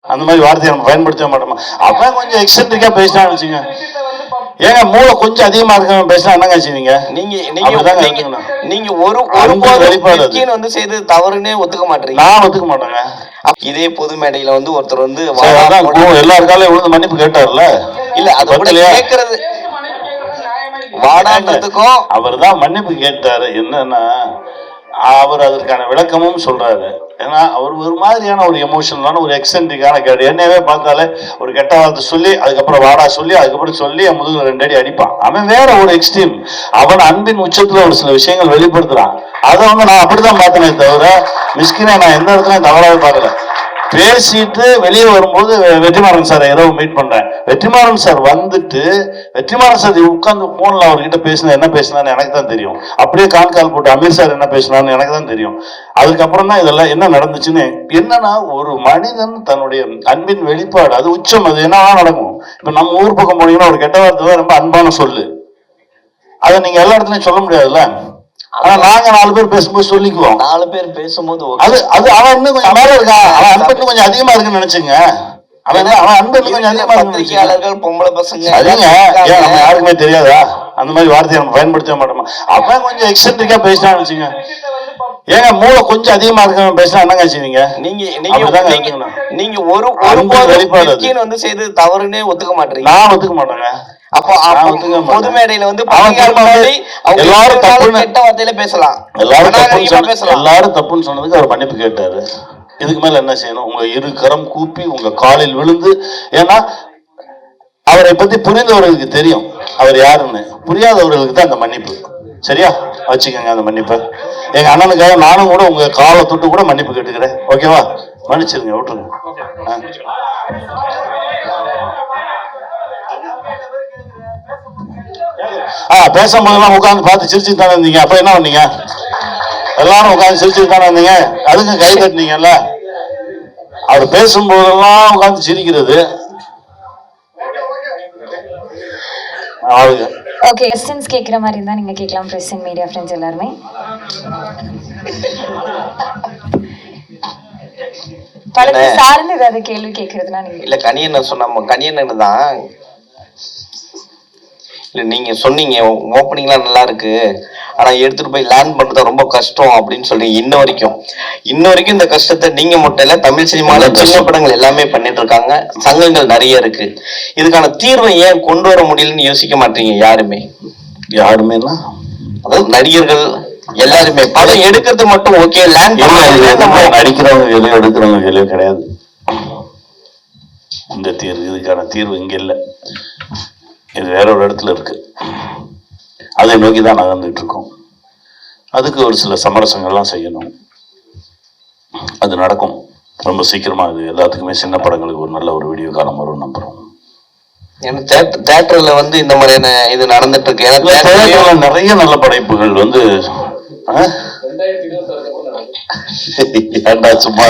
அந்த மாதிரி வார்த்தையை நம்ம பயன்படுத்த மாட்டோமா? அவன் கொஞ்சம் எக்ஸென்ட்ரிக்கா பேசினான்னு வச்சுங்க, ஏங்க மூளை கொஞ்சம் அதிகமா இருக்க பேசினா என்னங்க செய்வீங்க? நீங்க ஒரு வெளிப்பாடு வந்து செய்து தவறுன்னே ஒத்துக்க மாட்டீங்க. நான் ஒத்துக்க மாட்டேங்க. இதே பொது மேடையில வந்து ஒருத்தர் வந்து எல்லாருக்காலும் விழுந்து மன்னிப்பு கேட்டார்ல, இல்ல அது கூட கேட்கறது வாடான்றதுக்கும் அவர் தான் மன்னிப்பு கேட்டாரு. என்னன்னா அவர் அதற்கான விளக்கமும் சொல்றாரு. ஏன்னா அவர் ஒரு மாதிரியான ஒரு எமோஷனலான ஒரு எக்ஸென்ட்ரிக்கான கேடு. என்னவே பார்த்தாலே ஒரு கெட்ட வார்த்தை சொல்லி அதுக்கப்புறம் வாடா சொல்லி அதுக்கப்புறம் சொல்லி என் முதுகுல 2 அடி அடிப்பான். அவன் வேற ஒரு எக்ஸ்ட்ரீம். அவன் அன்பின் உச்சத்துல ஒரு சில விஷயங்கள் வெளிப்படுத்துறான். அதை வந்து நான் அப்படிதான் பார்த்தனே தவிர மிஸ்கினை நான் எந்த இடத்துலையும் தவறாக பார்க்கல. பேசிட்டு வெளியே வரும்போது வெற்றிமாறன் சார் ஏதோ மீட் பண்றேன். வெற்றிமாறன் சார் வந்துட்டு வெற்றிமாறன் சார் உட்கார்ந்து போன்ல அவர்கிட்ட பேசினா என்ன பேசினான்னு எனக்கு தான் தெரியும். அப்படியே கால் போட்டு அமீர் சார் என்ன பேசினான்னு எனக்கு தான் தெரியும். அதுக்கப்புறம் தான் இதெல்லாம் என்ன நடந்துச்சுன்னு. என்னன்னா ஒரு மனிதன் தன்னுடைய அன்பின் வெளிப்பாடு அது உச்சம். அது என்னவா நடக்கும். இப்ப நம்ம ஊர் பக்கம் போனீங்கன்னா ஒரு கெட்ட வார்த்தை ரொம்ப அன்பான சொல்லு, அதை நீங்க எல்லா இடத்துலயும் சொல்ல முடியாதுல்ல. ஆனா நாங்க 4 பேர் பேசும்போது சொல்லிக்குவோம். 4 பேர் பேசும்போது அது அவன் இன்னும் கொஞ்சம் மேல இருக்கான். அவன் அன்பு கொஞ்சம் அதிகமா இருக்குன்னு நினைச்சுங்க. அவன் அன்பு கொஞ்சம் அதிகமா பத்திரிகையாளர்கள் பொம்பளை பசங்க சரிங்க. ஏன் நம்ம யாருக்குமே தெரியாதா? அந்த மாதிரி வார்த்தையை நம்ம பயன்படுத்த மாட்டோமா? அவன் கொஞ்சம் எக்ஸென்ட்ரிக்கா பேசினான்னு வச்சுங்க, ஏங்க மூளை கொஞ்சம் அதிகமா இருக்க பேசினா என்னங்க செய்வீங்க? நீங்க ஒரு வெளிப்பாடு வந்து செய்து தவறுன்னே ஒத்துக்க மாட்டீங்க. நான் ஒத்துக்க மாட்டேங்க. அப்போ பொது மேடையில வந்து எல்லாரும் கெட்ட வார்த்தையில பேசலாம், எல்லாரும் தப்புன்னு சொன்னதுக்கு அவர் மன்னிப்பு கேட்டாரு. இதுக்கு மேல என்ன செய்யணும்? உங்க 2 கரம் கூப்பி உங்க காலில் விழுந்து. ஏன்னா அவரை பத்தி புரிந்தவர்களுக்கு தெரியும் அவர் யாருன்னு, புரியாதவர்களுக்கு தான் அந்த மன்னிப்பு. சரியா வச்சுக்கோங்க அந்த மன்னிப்பை. எங்க அண்ணனுக்காக நானும் கூட உங்க காலை தொட்டு கூட மன்னிப்பு கேட்டுக்கிறேன். ஓகேவா? மன்னிச்சிருங்க, விட்டுருங்க. பேசும்போதெல்லாம் உட்காந்து பார்த்து சிரிச்சுட்டு தானே இருந்தீங்க. அப்ப என்ன பண்ணீங்க? எல்லாரும் உட்காந்து சிரிச்சுட்டு தானே இருந்தீங்க. அதுக்கு கை தட்டினீங்கல்ல. அவர் பேசும்போதெல்லாம் உட்காந்து சிரிக்கிறது. ஓகே, क्वेश्चंस கேக்குற மாதிரி இருந்தா நீங்க கேட்கலாம். பிரஸ் அண்ட் மீடியா ஃப்ரெண்ட்ஸ் எல்லாரும் படத்தை சார்ந்து ஏதாவது கேள்வி கேட்கறதுனா நீங்க இல்ல. கனியன் சொன்னா கனியன் தான். இல்லை நீங்க சொன்னீங்க ஓப்பனிங்லாம் நல்லா இருக்கு, ஆனா எடுத்துட்டு போய் லேண்ட் பண்றது ரொம்ப கஷ்டம் அப்படின்னு சொல்றீங்க. இன்ன வரைக்கும் இந்த கஷ்டத்தை நீங்க மட்டும் இல்ல, தமிழ் சினிமால சின்ன படங்கள் எல்லாமே பண்ணிட்டு இருக்காங்க, சங்கங்கள் நிறைய இருக்கு. இதுக்கான தீர்வை ஏன் கொண்டு வர முடியலன்னு யோசிக்க மாட்டீங்க யாருமே? அதாவது நடிகர்கள் எல்லாருமே படம் எடுக்கிறது மட்டும் ஓகே, லேண்ட் நடிக்கிறவங்க எதுவும் எடுக்கிறவங்க எதுவும் கிடையாது. இந்த தீர்வு இதுக்கான தீர்வு இங்க இல்லை, இது வேற ஒரு இடத்துல இருக்கு. அதை நோக்கி தான் நகர்ந்துட்டு இருக்கோம். அதுக்கு ஒரு சில சமரசங்கள்லாம் செய்யணும். அது நடக்கும் ரொம்ப சீக்கிரமா. அது எல்லாத்துக்குமே சின்ன படங்களுக்கு ஒரு நல்ல ஒரு வீடியோ காலம் வரும் நம்புறோம். தியேட்டர்ல வந்து இந்த மாதிரியான இது நடந்துட்டு இருக்கு. நிறைய நல்ல படைப்புகள் வந்து சும்மா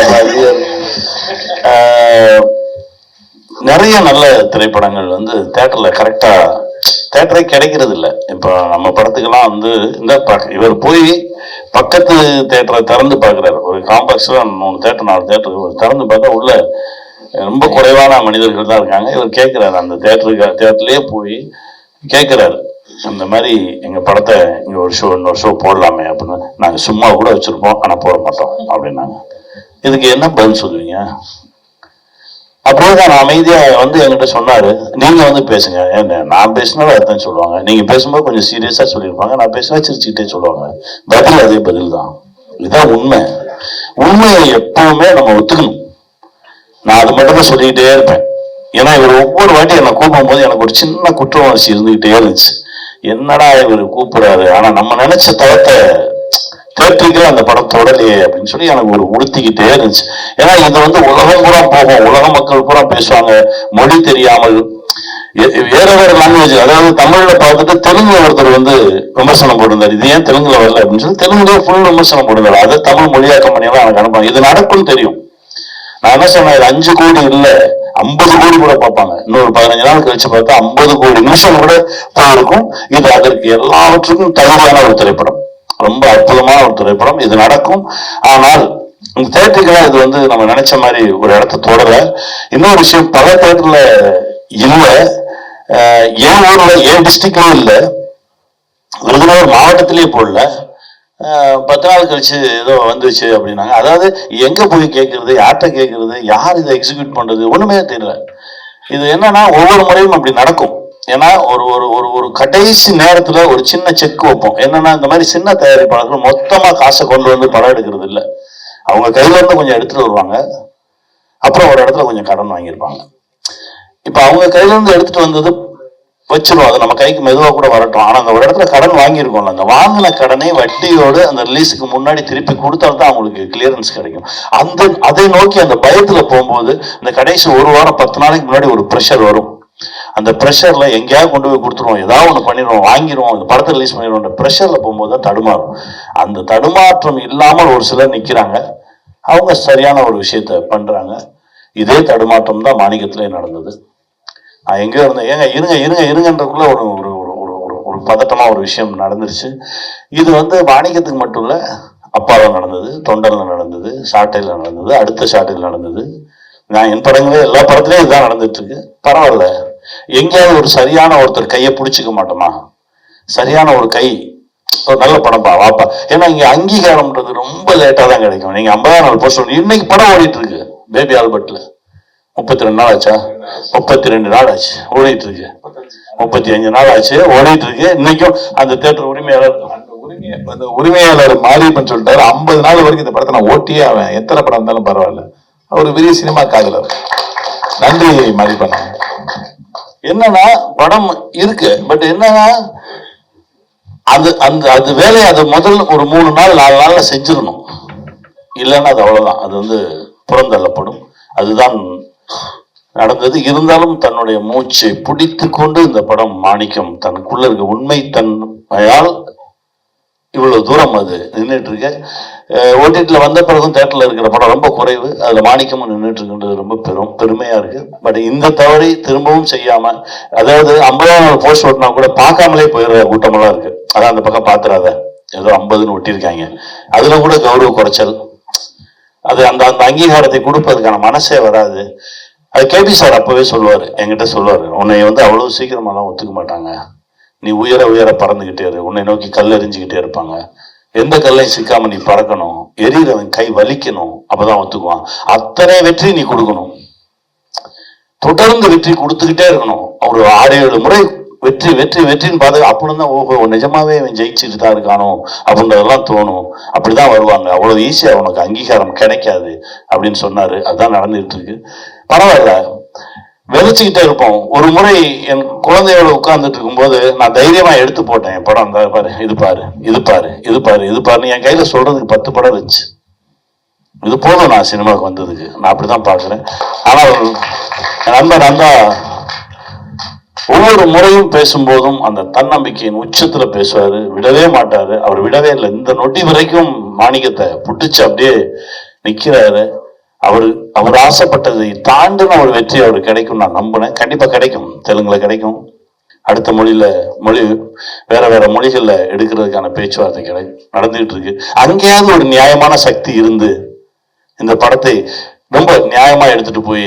நிறைய நல்ல திரைப்படங்கள் வந்து தியேட்டர்ல கரெக்டா தியேட்டரே கிடைக்கிறது இல்லை. இப்போ நம்ம படத்துக்கெல்லாம் வந்து இந்த இவர் போய் பக்கத்து தியேட்டரை திறந்து பார்க்குறாரு. ஒரு காம்ப்ளெக்ஸ்ல 3 தியேட்டர் 4 தியேட்டர் திறந்து பார்த்தா உள்ள ரொம்ப குறைவான மனிதர்கள் தான் இருக்காங்க. இவர் கேட்கிறாரு, அந்த தியேட்டர்லயே போய் கேட்கிறாரு, இந்த மாதிரி எங்க படத்தை இங்க ஒரு ஷோ இன்னொரு ஷோ போடலாமே அப்படின்னு. நாங்க சும்மா கூட வச்சிருப்போம், ஆனா போட மாட்டோம் அப்படின்னாங்க. இதுக்கு என்ன பதில் சொல்லுவீங்க? அப்படியே தான் அமைதியா வந்து என்கிட்ட சொன்னாரு, நீங்க வந்து பேசுங்க. நான் பேசினாலும் அர்த்தம் சொல்லுவாங்க, நீங்க பேசும்போது கொஞ்சம் சீரியஸா சொல்லியிருப்பாங்க, நான் பேசினா சிரிச்சுக்கிட்டே சொல்லுவாங்க. பதில் அதே பதில் தான். இதுதான் உண்மை. உண்மையை எப்பவுமே நம்ம ஒத்துக்கணும். நான் அது மட்டும் தான் சொல்லிக்கிட்டே இருப்பேன். ஏன்னா இவர் ஒவ்வொரு வாட்டி என்னை கூப்பிடும் போது எனக்கு ஒரு சின்ன குற்ற உணர்ச்சி இருந்துகிட்டே இருந்துச்சு. என்னடா இவர் கூப்பிடுறாரு, ஆனா நம்ம நினைச்ச தளத்தை தேட்டருக்கு அந்த படம் தொடலையே அப்படின்னு சொல்லி எனக்கு ஒரு உறுத்திக்கிட்டே இருந்துச்சு. ஏன்னா இது வந்து உலகம் பூரா போகும், உலக மக்கள் பூரா பேசுவாங்க. மொழி தெரியாமல் வேற லாங்குவேஜ், அதாவது தமிழ்ல பார்த்துட்டு தெலுங்குல ஒருத்தர் வந்து விமர்சனம் போட்டிருந்தார், இது ஏன் தெலுங்குல வரல அப்படின்னு சொல்லி தெலுங்குல ஃபுல் விமர்சனம் போட்டிருந்தாரு. அதை தமிழ் மொழியாக்கம் பண்ணியெல்லாம் எனக்கு அனுப்புவாங்க. இது நடக்கும்னு தெரியும். நான் என்ன சொன்னேன், இது 5 கோடி இல்ல 50 கோடி கூட பார்ப்பாங்க. இன்னொரு 15 நாள் கழிச்சு பார்த்தா 50 கோடி நிமிஷம் கூட போயிருக்கும். இது அதற்கு எல்லாவற்றுக்கும் தகுதியான ஒரு திரைப்படம், ரொம்ப அற்புதமான ஒரு திரைப்படம். இது நடக்கும். ஆனால் இந்த தேட்டருக்கெல்லாம் இது வந்து நம்ம நினைச்ச மாதிரி ஒரு இடத்த தொடர. இன்னொரு விஷயம், பல தேட்டர்ல இல்ல, என் ஊர்ல என் டிஸ்ட்ரிக்ட்லயும் இல்ல, விருதுநகர் மாவட்டத்திலேயே போடல. 10 நாள் கழிச்சு ஏதோ வந்துச்சு அப்படின்னாங்க. அதாவது எங்க போய் கேட்கறது, யார்கிட்ட கேட்கறது, யார் இதை எக்ஸிக்யூட் பண்றது, ஒண்ணுமே தெரியல. இது என்னன்னா ஒவ்வொரு முறையும் அப்படி நடக்கும். ஏன்னா ஒரு ஒரு ஒரு ஒரு கடைசி நேரத்துல ஒரு சின்ன செக் வைப்போம். என்னன்னா இந்த மாதிரி சின்ன தயாரிப்பாளர்கள் மொத்தமா காசை கொண்டு வந்து படம் எடுக்கிறது இல்லை. அவங்க கையில இருந்து கொஞ்சம் எடுத்துட்டு வருவாங்க, அப்புறம் ஒரு இடத்துல கொஞ்சம் கடன் வாங்கியிருப்பாங்க. இப்ப அவங்க கையில இருந்து எடுத்துட்டு வந்தது வச்சிருவோம், அது நம்ம கைக்கு மெதுவாக கூட வரட்டும். ஆனா அந்த ஒரு இடத்துல கடன் வாங்கியிருக்கோம்ல, அந்த வாங்கின கடனை வட்டியோடு அந்த ரிலீஸுக்கு முன்னாடி திருப்பி கொடுத்தால்தான் அவங்களுக்கு கிளியரன்ஸ் கிடைக்கும். அதை நோக்கி அந்த பயத்துல போகும்போது இந்த கடைசி ஒரு வாரம் 10 நாளைக்கு முன்னாடி ஒரு ப்ரெஷர் வரும். அந்த ப்ரெஷர்ல எங்கேயாவது கொண்டு போய் கொடுத்துருவோம், ஏதாவது ஒன்று பண்ணிடுவோம், வாங்கிடுவோம், அந்த படத்தை ரிலீஸ் பண்ணிடுவோம். ப்ரெஷர்ல போகும்போது தான் தடுமாறும். அந்த தடுமாற்றம் இல்லாமல் ஒரு சிலர் நிக்கிறாங்க, அவங்க சரியான ஒரு விஷயத்த பண்றாங்க. இதே தடுமாற்றம் தான் மாணிக்கத்திலே நடந்தது. நான் எங்கேயோ இருந்தேன், ஏங்க இருங்க இருங்க இருங்கன்றக்குள்ள ஒரு ஒரு ஒரு ஒரு பதட்டமா ஒரு விஷயம் நடந்துருச்சு. இது வந்து மாணிக்கத்துக்கு மட்டும் இல்ல, அப்பாவில் நடந்தது, தொண்டல்ல நடந்தது, சாட்டையில நடந்தது, அடுத்த சாட்டையில் நடந்தது. நான் என் படங்களே எல்லா படத்துலயும் இதுதான் நடந்துட்டு இருக்கு. பரவாயில்ல, எங்கேயாவது ஒரு சரியான ஒருத்தர் கையை பிடிச்சிக்க மாட்டோமா? சரியான ஒரு கை, ஒரு நல்ல படம்பா வாப்பா. ஏன்னா இங்க அங்கீகாரம்ன்றது ரொம்ப லேட்டா தான் கிடைக்கும். நீங்க 50ஆம் நாள் போஸ்ட், இன்னைக்கு படம் ஓடிட்டு இருக்கு பேபி ஆல்பர்ட்ல. 32 நாள் ஆச்சா? 32 நாள் ஆச்சு ஓடிட்டு இருக்கு. 35 நாள் ஆச்சு ஓடிட்டு இருக்கு. இன்னைக்கும் அந்த தியேட்டர் உரிமையாளர் உரிமையாளர் மாரியப்பன் சொல்லிட்டாரு, 50 நாள் வரைக்கும் இந்த படத்தை நான் ஓட்டியே ஆவேன், எத்தனை படம் இருந்தாலும் பரவாயில்ல. அவர் பெரிய சினிமா காதலர். நன்றி மாரியப்பன். என்னன்னா படம் இருக்கு, பட் என்னன்னா அது வேலையை அது முதல் ஒரு 3 நாள் 4 நாள்ல செஞ்சிடணும். இல்லைன்னா அது அவ்வளவுதான், அது வந்து புறந்தள்ளப்படும். அதுதான் நடந்தது. இருந்தாலும் தன்னுடைய மூச்சை பிடித்து கொண்டு இந்த படம் மாணிக்கம் தனக்குள்ள இருக்க உண்மை தன்மையால் இவ்வளவு தூரம் அது நின்றுட்டு இருக்கு. ஓடிடில வந்த பிறகும் தேட்டர்ல இருக்கிற படம் ரொம்ப குறைவு, அதுல மாணிக்கமும் நின்றுட்டு இருக்குன்றது ரொம்ப பெருமையா இருக்கு. பட் இந்த தவறை திரும்பவும் செய்யாம, அதாவது 50ஆம் நாள் போஸ்ட் ஓட்டினா கூட பார்க்காமலே போயிடுற கூட்டமெல்லாம் இருக்கு. அதான் அந்த பக்கம் பாத்துறாத, ஏதோ 50ன்னு ஒட்டியிருக்காங்க, அதுல கூட கௌரவ குறைச்சல். அது அந்த அந்த அங்கீகாரத்தை கொடுப்பதற்கான மனசே வராது. அது கேபி சார் அப்பவே சொல்லுவாரு, என்கிட்ட சொல்லுவாரு, உன்னை வந்து அவ்வளவு சீக்கிரமாலாம் ஒத்துக்க மாட்டாங்க, நீ உயர உயர பறந்துகிட்டே இரு, உன்னை நோக்கி கல் எறிஞ்சுக்கிட்டே இருப்பாங்க, எந்த கல்லையும் சிக்காம நீ பறக்கணும், எரியறவன் கை வலிக்கணும், அப்பதான் ஒத்துக்குவான். அத்தனை வெற்றி நீ கொடுக்கணும், தொடர்ந்து வெற்றி கொடுத்துக்கிட்டே இருக்கணும். ஒரு 6-7 முறை வெற்றி வெற்றி வெற்றின்னு பார்த்து அப்படின்னு தான் ஓஹோ நிஜமாவே இவன் ஜெயிச்சுட்டு தான் இருக்கானோ அப்படின்றதெல்லாம் தோணும். அப்படிதான் வருவாங்க, அவ்வளவு ஈஸியா உனக்கு அங்கீகாரம் கிடைக்காது அப்படின்னு சொன்னாரு. அதுதான் நடந்துட்டு இருக்கு. பரவாயில்ல, வெறிச்சுக்கிட்டே இருப்போம். ஒரு முறை என் குழந்தையோட உட்கார்ந்துட்டு இருக்கும்போது நான் தைரியமா எடுத்து போட்டேன் என் படம், அந்த பாரு இது பாரு இது பாரு இது பாரு இது பாருன்னு என் கையில சொல்றதுக்கு 10 படம் இருந்துச்சு. இது போதும் நான் சினிமாவுக்கு வந்ததுக்கு, நான் அப்படிதான் பாக்குறேன். ஆனா நண்பர் நந்தா ஒவ்வொரு முறையும் பேசும்போதும் அந்த தன்னம்பிக்கையின் உச்சத்துல பேசுவாரு, விடவே மாட்டாரு. அவர் விடவே இல்லை, இந்த நொட்டி வரைக்கும் மாணிக்கத்தை புட்டுச்சு அப்படியே நிக்கிறாரு. அவர் ஆசைப்பட்டதை தாண்டின ஒரு வெற்றி அவருக்கு கிடைக்கும் நான் நம்பினேன். கண்டிப்பா கிடைக்கும், தெலுங்குல கிடைக்கும், அடுத்த மொழி வேற வேற மொழிகள்ல எடுக்கிறதுக்கான பேச்சுவார்த்தை நடந்துகிட்டு இருக்கு. அங்கேயாவது ஒரு நியாயமான சக்தி இருந்து இந்த படத்தை ரொம்ப நியாயமா எடுத்துட்டு போய்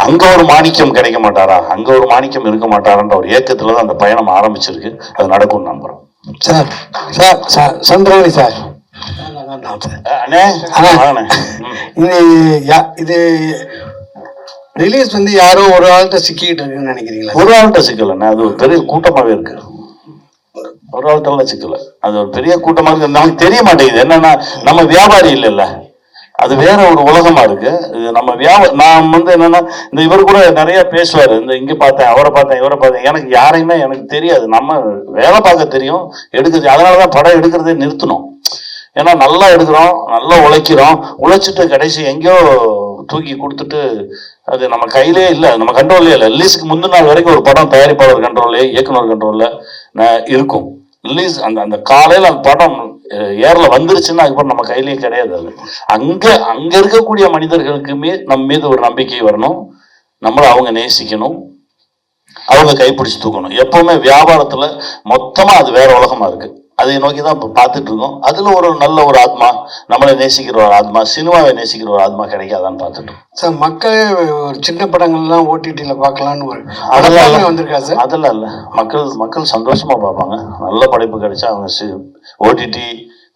அங்க ஒரு மாணிக்கம் கிடைக்க மாட்டாரா, அங்க ஒரு மாணிக்கம் இருக்க மாட்டாரான்ற ஒரு ஏக்கத்துலதான் அந்த பயணம் ஆரம்பிச்சிருக்கு. அது நடக்கும் நம்புறோம். சார் சார் சார் சந்திரகாணி சார், இது ரிலீஸ் வந்து யாரோ ஒரு ஆள்கிட்ட சிக்கிட்டு இருக்குன்னு நினைக்கிறீங்களா? ஒரு ஆள்கிட்ட சிக்கலண்ணா, அது ஒரு பெரிய கூட்டமாவே இருக்கு. ஒரு ஆள்கிட்ட சிக்கல, அது ஒரு பெரிய கூட்டமா இருக்கு. நமக்கு தெரிய மாட்டேங்குது. என்னன்னா நம்ம வியாபாரி இல்லைல்ல, அது வேற ஒரு உலகமா இருக்கு. நம்ம நான் வந்து என்னன்னா இந்த இவர் கூட நிறைய பேசுவாரு, இந்த இங்க பார்த்தேன் அவரை பார்த்தேன் இவரை பார்த்தேன், எனக்கு யாரையுமே எனக்கு தெரியாது. நம்ம வேலை பார்க்க தெரியும், எடுக்கிறது. அதனாலதான் படம் எடுக்கிறதே நிறுத்தணும். ஏன்னா நல்லா எடுக்கிறோம், நல்லா உழைக்கிறோம், உழைச்சிட்டு கடைசி எங்கேயோ தூக்கி கொடுத்துட்டு அது நம்ம கையிலே இல்லை, நம்ம கண்ட்ரோல்லே இல்லை. ரிலீஸுக்கு முந்தின நாள் வரைக்கும் ஒரு படம் தயாரிப்பாளர் கண்ட்ரோல்லே, இயக்குனர் கண்ட்ரோல்ல இருக்கும். ரிலீஸ் அந்த காலையில அந்த படம் ஏர்ல வந்துருச்சுன்னா அதுக்கப்புறம் நம்ம கையிலேயே கிடையாது. அது அங்க இருக்கக்கூடிய மனிதர்களுக்குமே நம்ம மீது ஒரு நம்பிக்கை வரணும், நம்மளை அவங்க நேசிக்கணும், அவங்க கைப்பிடிச்சு தூக்கணும். எப்பவுமே வியாபாரத்துல மொத்தமா அது வேற உலகமா இருக்கு. அதை நோக்கி தான் இப்போ பார்த்துட்டு இருக்கோம். அதுல ஒரு நல்ல ஒரு ஆத்மா, நம்மளை நேசிக்கிற ஒரு ஆத்மா, சினிமாவை நேசிக்கிற ஒரு ஆத்மா கிடைக்காதான்னு பார்த்துட்டு இருக்கோம். சார் மக்களே ஒரு சின்ன படங்கள்லாம் ஓடிடியில் பார்க்கலான்னு ஒரு அதெல்லாம் இல்ல. வந்திருக்கா சார்? அதெல்லாம் இல்லை. மக்கள் சந்தோஷமா பார்ப்பாங்க. நல்ல படைப்பு கிடைச்சா அவங்க ஓடிடி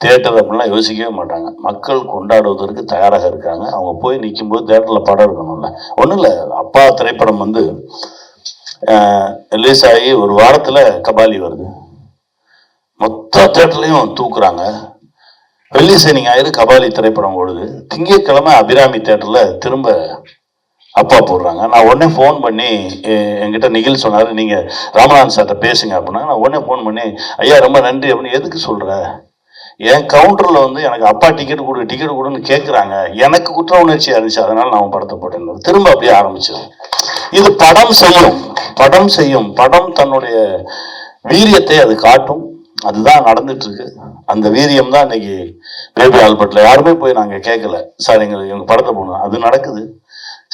தியேட்டர் அப்படின்லாம் யோசிக்கவே மாட்டாங்க. மக்கள் கொண்டாடுவதற்கு தயாராக இருக்காங்க. அவங்க போய் நிற்கும்போது தியேட்டர்ல படம் இருக்கணும்ல. ஒன்றும் இல்லை, அப்பா திரைப்படம் வந்து ரிலீஸ் ஆகி ஒரு வாரத்துல கபாலி வருது, மொத்த தியேட்டர்லையும் தூக்குறாங்க. வெள்ளி சனி ஞாயிறு கபாலி திரைப்படம் ஓடுது. திங்கட்கிழமை அபிராமி தியேட்டர்ல திரும்ப அப்பா போடுறாங்க. நான் உடனே ஃபோன் பண்ணி என்கிட்ட நிகில் சொன்னாரு, நீங்க ராமநாதன் சார்கிட்ட பேசுங்க அப்படின்னா. நான் உடனே ஃபோன் பண்ணி, ஐயா ரொம்ப நன்றி அப்படின்னு. எதுக்கு சொல்ற? என் கவுண்டர்ல வந்து எனக்கு அப்பா டிக்கெட் கொடுன்னு கேட்குறாங்க. எனக்கு குற்ற உணர்ச்சியா இருந்துச்சு, அதனால நான் படத்தை போட்டேன். திரும்ப அப்படியே ஆரம்பிச்சது. இது படம் செய்யும். படம் தன்னுடைய வீரியத்தை அது காட்டும். அதுதான் நடந்துட்டு இருக்கு. அந்த வீரியம் தான் இன்னைக்கு பேபி ஆல்பர்ட்ல யாருமே போய் நாங்க கேட்கல, சார் எங்க படத்தை போகணும். அது நடக்குது.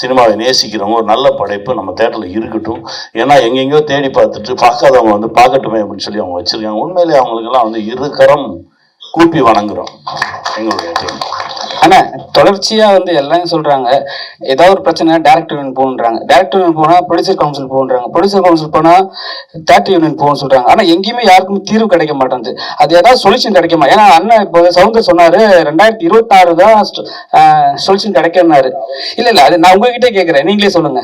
சினிமாவை நேசிக்கிறவங்க ஒரு நல்ல படைப்பு நம்ம தேட்டர்ல இருக்கட்டும். ஏன்னா எங்கெங்கயோ தேடி பார்த்துட்டு பார்க்காதவங்க வந்து பார்க்கட்டுமே அப்படின்னு சொல்லி அவங்க வச்சிருக்காங்க. உண்மையிலே அவங்களுக்கெல்லாம் வந்து இருகரம் கூப்பி வணங்குறோம் எங்களுடைய டீம். ஆனா தொடர்ச்சியா வந்து எல்லாம் சொல்றாங்க, ஏதாவது ஒரு பிரச்சனை டைரக்டர் யூனியன் போகணுன்றாங்க, டைரக்டர் யூனியன் போனா ப்ரொடியூசர் கவுன்சில் போகணுன்றாங்க, ப்ரொடியூசர் கவுன்சில் போனா தேட்டர் யூனியன் போகணும்னு சொல்றாங்க. ஆனா எங்கேயுமே யாருக்குமே தீர்வு கிடைக்க மாட்டேங்குது. அது ஏதாவது சொல்யூஷன் கிடைக்குமா? ஏன்னா அண்ணன் இப்போ சவுந்தர் சொன்னாரு 2026 தான் சொல்யூஷன் கிடைக்கனாரு. இல்ல அது நான் உங்ககிட்டே கேட்கிறேன், நீங்களே சொல்லுங்க.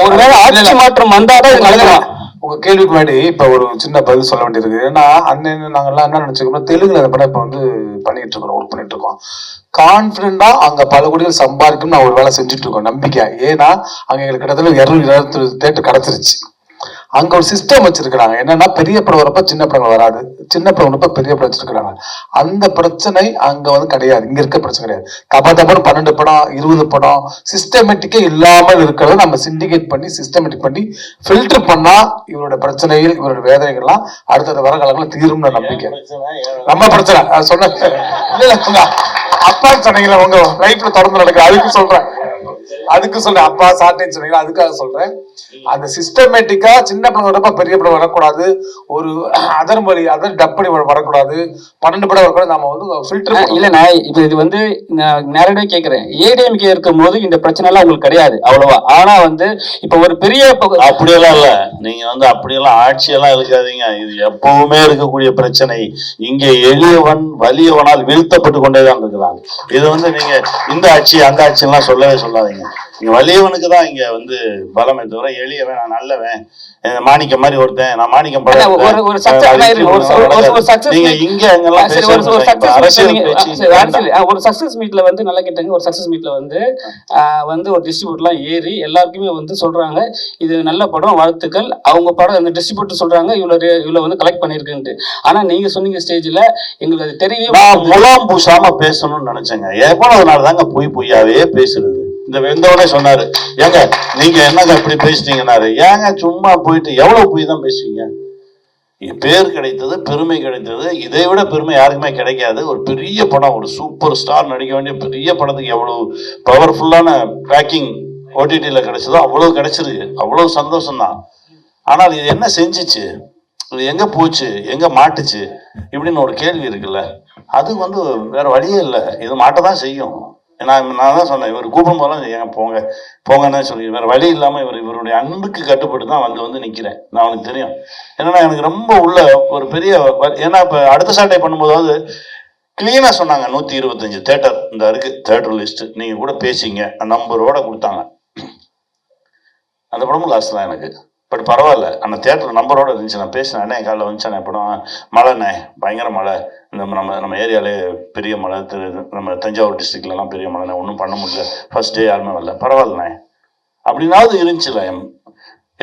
ஒருவேளை ஆட்சி மாற்றம் வந்தாதான் இது நடக்கலாம். உங்க கேள்விக்கு முன்னாடி இப்ப ஒரு சின்ன பதில் சொல்ல வேண்டியிருக்கு. ஏன்னா அண்ணன் நாங்கெல்லாம் என்ன நினைச்சுக்கோம், தெலுங்குல அந்த படம் இப்ப வந்து பண்ணிட்டு இருக்கோம், ஒர்க் பண்ணிட்டு இருக்கோம். கான்பிடண்டா அங்க பல கோடிகள் சம்பாதிக்கும் நான் ஒரு வேலை செஞ்சுட்டு இருக்கோம், நம்பிக்கை. ஏன்னா அங்க எங்களுக்கு கிட்டத்தட்ட 220 தேட்டர் கிடைச்சிருச்சு. அங்க ஒரு சிஸ்டம் வச்சிருக்கிறாங்க. என்னன்னா பெரிய படம் வரப்ப சின்ன படங்கள் வராது, சின்ன படம் வரப்ப பெரிய படம் வச்சிருக்கிறாங்க. அந்த பிரச்சனை அங்க வந்து கிடையாது. இங்க இருக்க பிரச்சனை கிடையாது. தப்பன்னு 12 படம் 20 படம் சிஸ்டமேட்டிக்கே இல்லாமல் இருக்கிறத நம்ம சிண்டிகேட் பண்ணி சிஸ்டமேட்டிக் பண்ணி ஃபில்டர் பண்ணா இவரோட பிரச்சனைகள் இவரோட வேதனைகள்லாம் அடுத்த வர காலங்களில் தீரும்னு நம்பிக்கை. நம்ம பிரச்சனை சொன்ன அப்பா சொன்னீங்களா உங்க லைஃப்ல தொடர்ந்து நடக்குது, அதுக்கு சொல்றேன். அப்பா சாட்டேன்னு சொன்னீங்களா, அதுக்காக சொல்றேன். அந்த சிஸ்டமேட்டிக்கா சின்ன படம் வரப்ப பெரிய படம் வரக்கூடாது, ஒரு அதர் டப்படி வரக்கூடாது, 12 படம் வரக்கூடாது. நாம வந்து ஃபில்டர் இல்லைண்ணா. இப்ப இது வந்து நான் நேரடியாக கேட்கிறேன், ஏடிஎம்கே இருக்கும் போது இந்த பிரச்சனை எல்லாம் உங்களுக்கு கிடையாது அவ்வளவா. ஆனா வந்து இப்ப ஒரு பெரிய அப்படியெல்லாம் இல்ல, நீங்க வந்து அப்படியெல்லாம் ஆட்சியெல்லாம் இருக்காதீங்க. இது எப்பவுமே இருக்கக்கூடிய பிரச்சனை. இங்க எளியவன் வலியவனால் வீழ்த்தப்பட்டு கொண்டேதான் இருக்கிறாங்க. இது வந்து நீங்க இந்த ஆட்சி அந்த ஆட்சி எல்லாம் சொல்லவே சொல்லாதீங்க. இங்க வலியவனுக்கு தான் இங்க வந்து பலமே தவிர எளியவன் நான் நல்லவன் மாணிக்கம் மாதிரி ஒருத்தன் நான் மாணிக்கம் நீங்க இங்க ஒரு சக்சஸ் மீட்ல வந்து நல்லா கேட்டாங்க. ஒரு சக்சஸ் மீட்ல வந்து ஒரு டிஸ்ட்ரிபியூட்டர்லாம் ஏறி எல்லாருக்குமே வந்து சொல்றாங்க இது நல்ல படம் வாழ்த்துக்கள். அவங்க படம் அந்த டிஸ்ட்ரிபியூட்டர் சொல்றாங்க இவ்வளவு வந்து கலெக்ட் பண்ணிருக்குன்ட்டு. ஆனா நீங்க சொன்னீங்க ஸ்டேஜ்ல எங்களுக்கு அது தெரியவே. நான் முலாம் பூசாம பேசணும்னு நினைச்சேங்க. எவ்வளவு நாள் தாங்க பொய்யாவே பேசுறது. இந்த வெந்தவனே சொன்னாரு, ஏங்க நீங்க என்னங்க இப்படி பேசிட்டீங்கன்னாரு. ஏங்க சும்மா போயிட்டு எவ்வளவு போய் தான் பேசுவீங்க? பேர் கிடைத்தது, பெருமை கிடைத்தது. இதை விட பெருமை யாருக்குமே கிடைக்காது. ஒரு பெரிய படம், ஒரு சூப்பர் ஸ்டார் நடிக்க வேண்டிய பெரிய படத்துக்கு எவ்வளவு பவர்ஃபுல்லான பேக்கிங் ஓடிடியில் கிடைச்சதோ அவ்வளவு கிடைச்சிருக்கு. அவ்வளவு சந்தோஷம்தான். ஆனால் இது என்ன செஞ்சிச்சு, இது எங்க போச்சு, எங்க மாட்டுச்சு இப்படின்னு ஒரு கேள்வி இருக்குல்ல. அது வந்து வேற வழியே இல்லை, இது மாட்டதான் செய்யும். நான் தான் சொன்னேன், இவர் கூப்பிடும் போதெல்லாம் ஏன் போங்கன்னு சொல்லி வேற வழி இல்லாம இவருடைய அன்புக்கு கட்டுப்பட்டு தான் வந்து நிக்கிறேன். நான் அவனுக்கு தெரியும். என்னன்னா எனக்கு ரொம்ப உள்ள ஒரு பெரிய, ஏன்னா இப்ப அடுத்த சாட்டை பண்ணும்போதாவது கிளீனா சொன்னாங்க 125 தேட்டர் இந்த இருக்கு, தேட்டர் லிஸ்ட் நீங்க கூட பேசிங்க நம்பரோட கொடுத்தாங்க. அந்த படமும் லாஸ்ட் தான் எனக்கு. பட் பரவாயில்ல, அந்த தேட்டர் நம்பரோட இருந்துச்சு. நான் பேசினேன், அண்ணே காலைல வந்துச்சானே படம், மழைண்ணே பயங்கர மழை, இந்த நம்ம ஏரியாலே பெரிய மழை, நம்ம தஞ்சாவூர் டிஸ்ட்ரிக்ட்லாம் பெரிய மழைண்ணே, ஒன்றும் பண்ண முடியல, ஃபர்ஸ்ட் டே யாருமே வரல, பரவாயில்லண்ணே அப்படின்னாவது இருந்துச்சுல.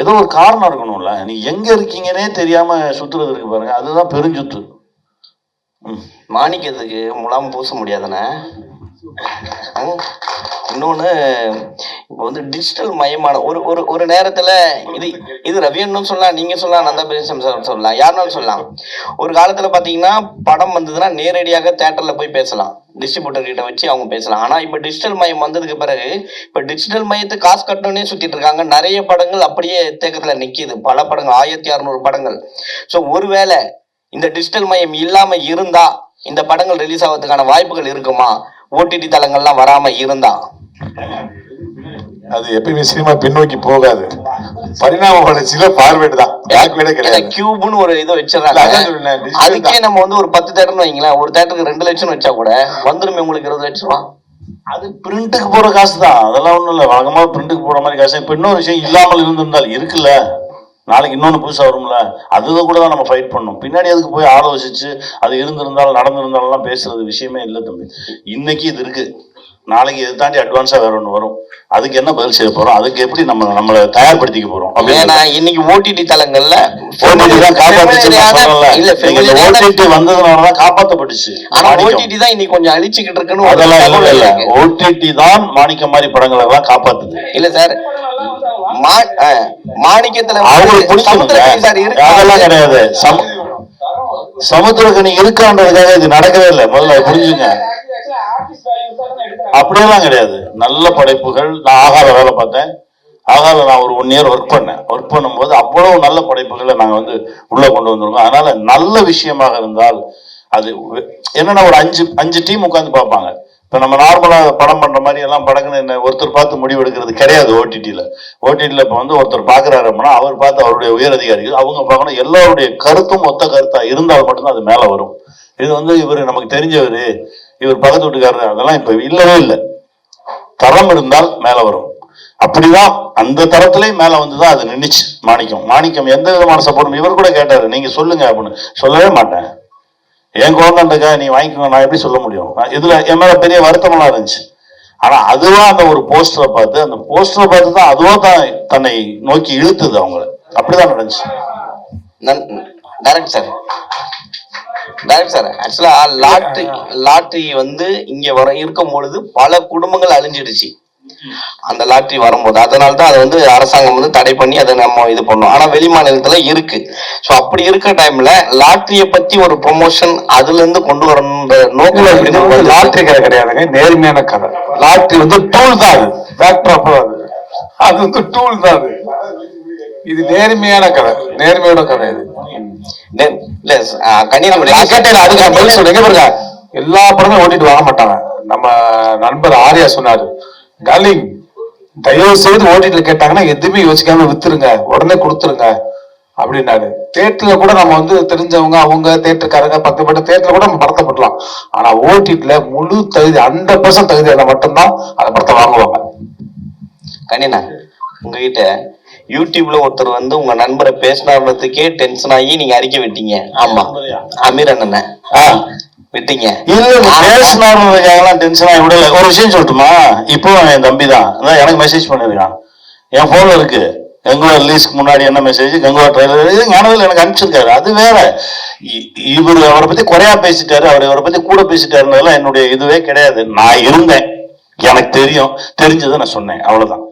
ஏதோ ஒரு காரணம் இருக்கணும்ல. நீ எங்க இருக்கீங்கன்னே தெரியாம சுத்துறது இருக்கு பாருங்க, அதுதான் பெருஞ்சுத்து. மாணிக்கத்துக்கு முலாம் பூச முடியாதுண்ணே. இன்னொன்னு இப்போ வந்து டிஜிட்டல் மயமான ஒரு நேரத்துல இது ரவியன்னு சொல்லலாம், நீங்க சொல்லலாம், நந்தா பிரதேசம் சொல்லலாம், யாருனாலும் சொல்லலாம். ஒரு காலத்துல பாத்தீங்கன்னா படம் வந்ததுன்னா நேரடியாக தியேட்டர்ல போய் பேசலாம், டிஸ்ட்ரிபியூட்டர் கிட்ட வச்சு அவங்க பேசலாம். ஆனா இப்ப டிஜிட்டல் மயம் வந்ததுக்கு பிறகு இப்ப டிஜிட்டல் மயத்தை காசு கட்டணும்னே சுத்திட்டு இருக்காங்க. நிறைய படங்கள் அப்படியே தேக்கத்துல நிக்குது. பல படங்கள் 1600 படங்கள். ஸோ ஒருவேளை இந்த டிஜிட்டல் மயம் இல்லாம இருந்தா இந்த படங்கள் ரிலீஸ் ஆகிறதுக்கான வாய்ப்புகள் இருக்குமா? ஓடிடி தளங்கள்லாம் வராம இருந்தா? அது எப்பயுமே சினிமா பின்னோக்கி போகாது, பரிணாம வளர்ச்சியில பார்வேர்டு தான், பேக்வேர்டே கிடையாது. கியூப்னு ஒரு இதை வச்சிடறாங்க. அதுக்கே நம்ம வந்து ஒரு 10 தேட்டர்னு வைங்களேன், ஒரு தேட்டருக்கு 2 லட்சம் வச்சா கூட வந்துருமே உங்களுக்கு 20 லட்சம் ரூபா. அது பிரிண்ட்டுக்கு போற காசு தான், அதெல்லாம் ஒண்ணும் இல்லை. வழக்கமாக பிரிண்ட்டுக்கு போற மாதிரி காசு. இப்ப இன்னொரு விஷயம் இல்லாமல் இருந்திருந்தால் இருக்குல்ல, நாளைக்கு இன்னொன்று புதுசாக வரும்ல, அதுதான் கூட தான் நம்ம ஃபைட் பண்ணணும். பின்னாடி அதுக்கு போய் ஆலோசிச்சு அது இருந்திருந்தாலும் நடந்திருந்தாலும் பேசுறது விஷயமே இல்லை தம்பி. இன்னைக்கு இது இருக்கு, நாளைக்கு இதை தாண்டி அட்வான்ஸா வேற ஒன்று வரும். அதுக்கு என்ன பதில் செய்ய போறோம், அதுக்கு எப்படி நம்மளை தயார்படுத்திக்க போறோம்? ஏன்னா இன்னைக்கு ஓடிடி தளங்கள்ல ஓடிடி தான் வந்ததுனாலதான் காப்பாற்றப்பட்டுச்சு. ஆனா ஓடிடி தான் இன்னைக்கு கொஞ்சம் அழிச்சுக்கிட்டு இருக்குன்னு அதெல்லாம் இல்ல, ஓடிடி தான் மாணிக்கம் மாதிரி படங்களை எல்லாம் காப்பாத்துது. இல்ல சார், மாணிக்கத்துல அவங்களுக்கு பிடிக்கும் அதெல்லாம் கிடையாது. சமுத்திரக்கனி இருக்கான்றதுக்காக இது நடக்கவே இல்லை, முதல்ல புரிஞ்சுங்க. அப்படியெல்லாம் கிடையாது. நல்ல படைப்புகள். நான் ஆகாத வேலை பார்த்தேன், ஆகாத நான் ஒரு 1 இயர் ஒர்க் பண்ணும்போது அவ்வளவு நல்ல படைப்புகளை நாங்க வந்து உள்ள கொண்டு வந்திருக்கோம். அதனால நல்ல விஷயமாக இருந்தால் அது என்னன்னா ஒரு 5 டீம் உட்காந்து பார்ப்பாங்க. இப்ப நம்ம நார்மலா படம் பண்ற மாதிரி எல்லாம் படக்குன்னு என்ன ஒருத்தர் பார்த்து முடிவு எடுக்கிறது கிடையாது. ஓடிடில இப்ப வந்து ஒருத்தர் பாக்குறாரு அப்படின்னா அவர் பார்த்து அவருடைய உயர் அதிகாரிகள் அவங்க பார்க்கணும். எல்லாருடைய கருத்தும் ஒத்த கருத்தா இருந்தால் மட்டும்தான் அது மேல வரும். இது வந்து இவர் நமக்கு தெரிஞ்சவர், இவர் பக்கத்து வீட்டுக்காரர், அதெல்லாம் இப்ப இல்லவே இல்லை. தரம் இருந்தால் மேல வரும். அப்படிதான் அந்த தரத்திலேயே மேல வந்துதான் அது நின்றுச்சு. மாணிக்கம் எந்த விதமான சப்போர்ட்டும் இவர் கூட கேட்டாரு, நீங்க சொல்லுங்க அப்படின்னு. சொல்லவே மாட்டேன், என் குழந்தைக்கா நீ வாங்கிக்கோங்க, நான் எப்படி சொல்ல முடியும்? இதுல என் மேல பெரிய வருத்தமெல்லாம் இருந்துச்சு. ஆனா அதுவா அந்த ஒரு போஸ்டரை பார்த்து தான் அதுவா தான் தன்னை நோக்கி இழுத்துது அவங்கள. அப்படிதான் நடந்துச்சு. டைரக்ட் சார் ஆக்சுவலா லாட்டரி வந்து இங்க இருக்கும் பொழுது பல குடும்பங்கள் அழிஞ்சிடுச்சு அந்த லாட்டரி வரும்போது. அதனால்தான் அதை வந்து அரசாங்கம் வந்து தடை பண்ணி அதை நம்ம இது பண்ணோம். ஆனா வெளி மாநிலத்துல இருக்கு. ஸோ அப்படி இருக்க டைம்ல லாட்டரியை பத்தி ஒரு ப்ரொமோஷன் அதுல இருந்து கொண்டு வரணுன்ற நோக்கம். லாட்டரி கதை கிடையாதுங்க, நேர்மையான கதை. லாட்டரி வந்து டூல் தான், அது வந்து டூல் தான். இது நேர்மையான கதை, நேர்மையோட கதை. இது எல்லா படமும் ஓட்டிட்டு வாங்க மாட்டாங்க. நம்ம நண்பர் ஆர்யா சொன்னாரு, டார்லிங் தயவு செய்து ஓட்டிட்டு கேட்டாங்கன்னா எதுவுமே யோசிக்காம வித்துருங்க, உடனே கொடுத்துருங்க அப்படின்னாரு. தேட்டர்ல கூட நம்ம வந்து தெரிஞ்சவங்க அவங்க தேட்டருக்காரங்க 10 பேர் தேட்டர்ல கூட நம்ம படத்தை போடலாம். ஆனா ஓட்டிட்டுல முழு தகுதி 100% தகுதியான மட்டும்தான் அந்த படத்தை வாங்குவாங்க. கண்ணினா உங்ககிட்ட யூடியூப்ல ஒருத்தர் வந்து உங்க நண்பரை பேசினதுக்கே டென்ஷன் ஆகி நீங்க அறிக்கை விட்டீங்க. ஆமா, அமீர் அண்ணன் விட்டீங்க. பேசினாருக்காகலாம் டென்ஷன் ஆகி விடல. ஒரு விஷயம் சொல்லட்டுமா? இப்போ என் தம்பி தான் எனக்கு மெசேஜ் பண்ணிருக்கான், என் போன்ல இருக்கு. கங்குவா ரிலீஸ்க்கு முன்னாடி என்ன மெசேஜ், கங்குவா ட்ரெய்லர் ஞானவேல் எனக்கு அனுப்பிச்சிருக்காரு. அது வேற. இவர் அவரை பத்தி குறையா பேசிட்டாரு, அவரை பத்தி கூட பேசிட்டாருன்றதெல்லாம் என்னுடைய இதுவே கிடையாது. நான் இருந்தேன், எனக்கு தெரிஞ்சதை நான் சொன்னேன், அவ்வளவுதான்.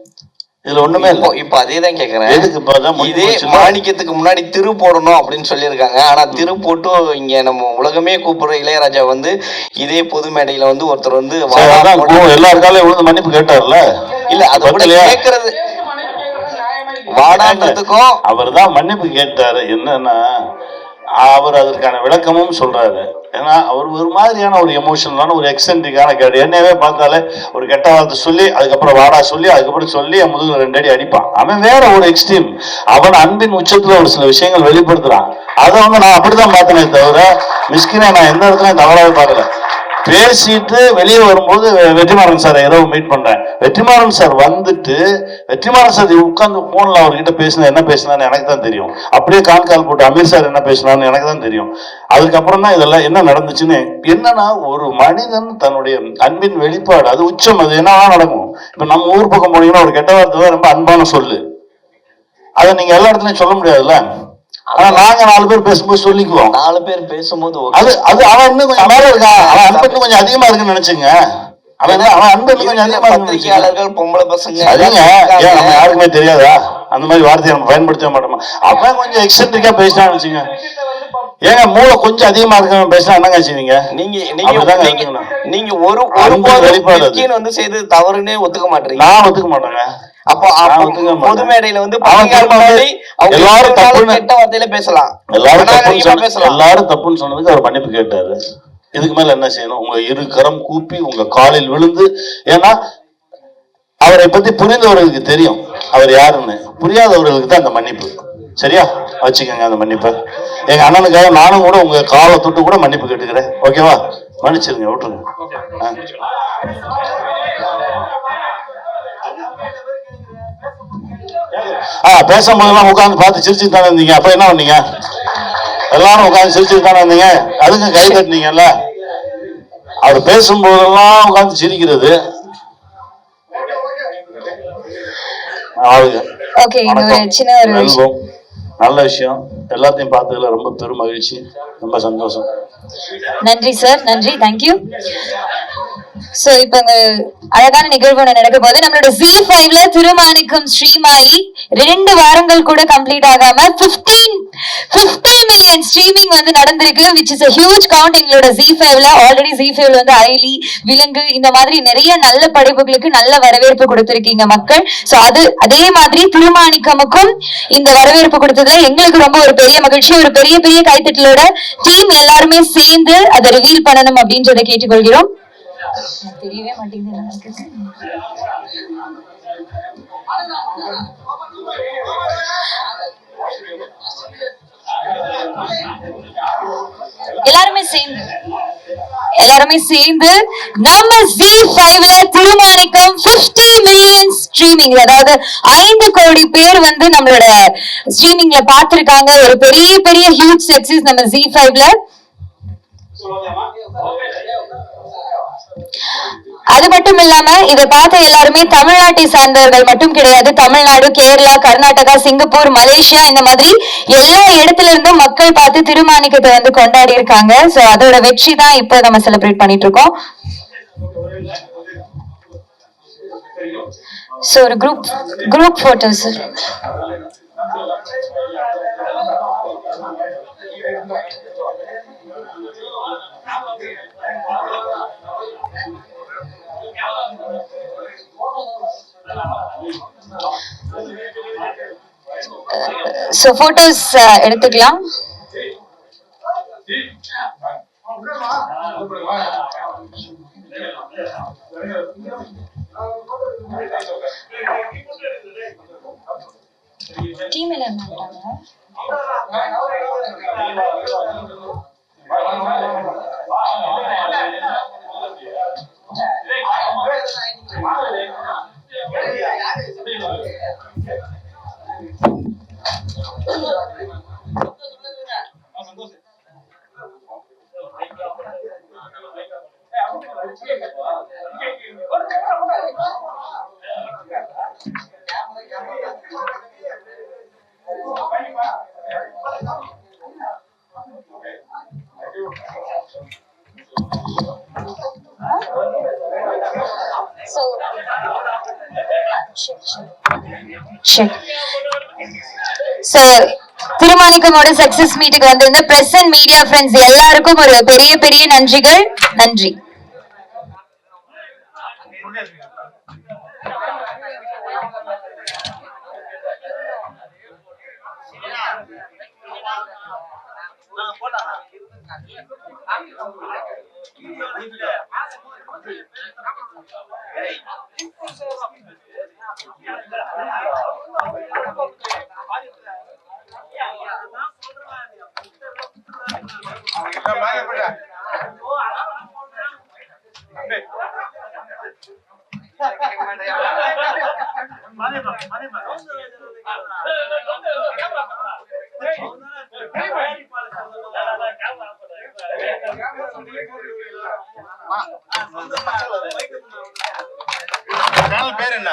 இதுல ஒண்ணுமே இல்லை. இப்ப அதேதான் கேக்குறேன். இதே மாணிக்கத்துக்கு முன்னாடி திரு போடணும் அப்படின்னு சொல்லியிருக்காங்க. ஆனா திரு போட்டு இங்க நம்ம உலகமே கூப்பிடுற இளையராஜா வந்து இதே பொது மேடையில வந்து ஒருத்தர் வந்து எல்லாருக்காலும் விழுந்து மன்னிப்பு கேட்டார்ல. இல்ல அது கூட கேட்கறது வாடான்றதுக்கும் அவர் தான் மன்னிப்பு கேட்டாரு. என்னன்னா அவர் அதற்கான விளக்கமும் சொல்றாரு. ஏன்னா அவர் ஒரு மாதிரியான ஒரு எமோஷனலான ஒரு எக்ஸென்ட்ரிக்கான கேடு. என்னவே பார்த்தாலே ஒரு கெட்ட வார்த்தை சொல்லி அதுக்கப்புறம் வாடா சொல்லி அதுக்கப்புறம் சொல்லி என் முதுகுல 2 அடி அடிப்பான். அவன் வேற ஒரு எக்ஸ்ட்ரீம். அவன் அன்பின் உச்சத்துல ஒரு சில விஷயங்கள் வெளிப்படுத்துறான். அதை வந்து நான் அப்படிதான் பார்த்தனே தவிர மிஸ்கினை நான் எந்த இடத்துலயும் தவறாவே பார்க்கல. பேசிட்டு வெளியே வரும்போது வெற்றிமாறன் சார் இரவு மீட் பண்றேன். வெற்றிமாறன் சார் வந்துட்டு வெற்றிமாறன் சார் உட்கார்ந்து போன்ல அவர்கிட்ட பேசினா என்ன பேசினான்னு எனக்கு தான் தெரியும். அப்படியே கால் போட்டு அமீர் சார் என்ன பேசினான்னு எனக்கு தான் தெரியும். அதுக்கப்புறம் தான் இதெல்லாம் என்ன நடந்துச்சுன்னு. என்னன்னா ஒரு மனிதன் தன்னுடைய அன்பின் வெளிப்பாடு அது உச்சம். அது என்னவா நடக்கும். இப்ப நம்ம ஊர் பக்கம் போனீங்கன்னா ஒரு கெட்ட வார்த்தை தான் ரொம்ப அன்பான சொல்லு. அதை நீங்க எல்லா இடத்துலயும் சொல்ல முடியாதுல்ல. ஆனா நாங்க 4 பேர் பேசும்போது சொல்லிக்குவோம். 4 பேர் பேசும்போது அது அவன் இன்னும் கொஞ்சம் மேல இருக்கான். அவன் அன்பு கொஞ்சம் அதிகமா இருக்குன்னு நினைச்சுங்க. அவன் அன்பு கொஞ்சம் அதிகமா பத்திரிகையாளர்கள் பொம்பளை பசங்க சரிங்க. ஏன் நம்ம யாருக்குமே தெரியாதா? அந்த மாதிரி வார்த்தையை நம்ம பயன்படுத்த மாட்டோமா? அவன் கொஞ்சம் எக்ஸென்ட்ரிக்கா பேசினான்னு வச்சுங்க. ஏங்க மூளை கொஞ்சம் அதிகமா இருக்க பேசினா என்னங்க செய்வீங்க? நீங்க ஒரு வெளிப்பாடு வந்து செய்து தவறுன்னே ஒத்துக்க மாட்டீங்க. நான் ஒத்துக்க மாட்டேங்க. அப்போ நான் ஒத்துக்க மாட்டேன். பொது மேடையில வந்து அவன் பத்திரிகையாளர் திரும்ப முன்னாடி அவங்க எல்லாரும் எல்லாரும் தப்புன்னு- கெட்ட வார்த்தையில பேசலாம், எல்லாரும் தப்புன்னு அநாகரிகமா பேசலாம். எல்லாரும் தப்புன்னு சொன்னதுக்கு அவர் மன்னிப்பு கேட்டாரு. இதுக்கு மேல என்ன செய்யணும்? உங்க இரு கரம் கூப்பி உங்க காலில் விழுந்து, ஏன்னா அவரை பத்தி புரிந்தவர்களுக்கு தெரியும் அவர் யாருன்னு, புரியாதவர்களுக்கு தான் அந்த மன்னிப்பு. சரியா வச்சுக்கோங்க அந்த மன்னிப்பை. எங்க அண்ணனுக்காக நானும் கூட உங்க காலை தொட்டு கூட மன்னிப்பு கேட்டுக்கிறேன். ஓகேவா? மன்னிச்சிருங்க, விட்டுருங்க. பேசும்போதெல்லாம் உட்காந்து பார்த்து சிரிச்சுட்டு தானே இருந்தீங்க. அப்ப என்ன பண்ணீங்க? எல்லாரும் உட்காந்து சிரிச்சுட்டு தானே இருந்தீங்க. அதுக்கு கை தட்டினீங்கல்ல. அவர் பேசும்போதெல்லாம் உட்காந்து சிரிக்கிறது. ஓகே, ஒரு சின்ன ஒரு அனுபவம், நல்ல விஷயம். எல்லாத்தையும் பார்த்ததுல ரொம்ப பெரும் மகிழ்ச்சி, ரொம்ப சந்தோஷம். நன்றி சார், நன்றி, தேங்க்யூ. சோ இப்ப அழகான நிகழ்வு ஒண்ணு நடக்கும் போது நம்மளோட Z5ல திருமாணிக்கம் ஸ்ட்ரீம் ஆகி 2 வாரங்கள் கூட கம்ப்ளீட் ஆகாம 50 மில்லியன் ஸ்ட்ரீமிங் வந்து நடந்திருக்கு, which is a huge count. எங்களோட Z5ல ஆல்ரெடி Z5ல வந்து அயலி, விலங்கு இந்த மாதிரி நிறைய நல்ல படைப்புகளுக்கு நல்ல வரவேற்பு கொடுத்திருக்கீங்க மக்கள். சோ அதே மாதிரி திருமாணிக்கமுக்கும் இந்த வரவேற்பு கொடுத்ததுல எங்களுக்கு ரொம்ப ஒரு பெரிய மகிழ்ச்சி. ஒரு பெரிய பெரிய கைத்தட்டலோட டீம் எல்லாருமே சேர்ந்து அதை ரிவீல் பண்ணணும் அப்படின்றத கேட்டுக்கொள்கிறோம். தெரியவே மாட்டேங்குது. எல்லாருமே சேர்ந்து நம்ம Z5ல திருமாணிக்கம் 50 மில்லியன் ஸ்ட்ரீமிங், அதாவது 5 கோடி பேர் வந்து நம்மளோட ஸ்ட்ரீமிங்ல பார்த்திருக்காங்க. ஒரு பெரிய பெரிய ஹியூஜ் சக்சஸ் நம்ம Z5ல. அது மட்டும் இல்லாம இதை பார்த்த எல்லாருமே தமிழ்நாட்டை சார்ந்தவர்கள் மட்டும் கிடையாது. தமிழ்நாடு, கேரளா, கர்நாடகா, சிங்கப்பூர், மலேசியா இந்த மாதிரி எல்லா இடத்துல இருந்தும் மக்கள் பார்த்து திருமாணிக்கத்தை வந்து கொண்டாடி இருக்காங்க. சோ அதோட வெற்றி தான் இப்ப நம்ம செலிப்ரேட் பண்ணிட்டு இருக்கோம். சோ ஒரு குரூப் போட்டோஸ். சோ போட்டோஸ் எடுத்துக்கலாம். டீம் எல்லாம் இருந்தாங்க. திருமாணிக்கமோட சக்சஸ் மீட்டுக்கு வந்திருந்த பிரஸ் அண்ட் மீடியா ஃப்ரெண்ட்ஸ் எல்லாருக்கும் ஒரு பெரிய பெரிய நன்றிகள். நன்றி. பேர் என்ன?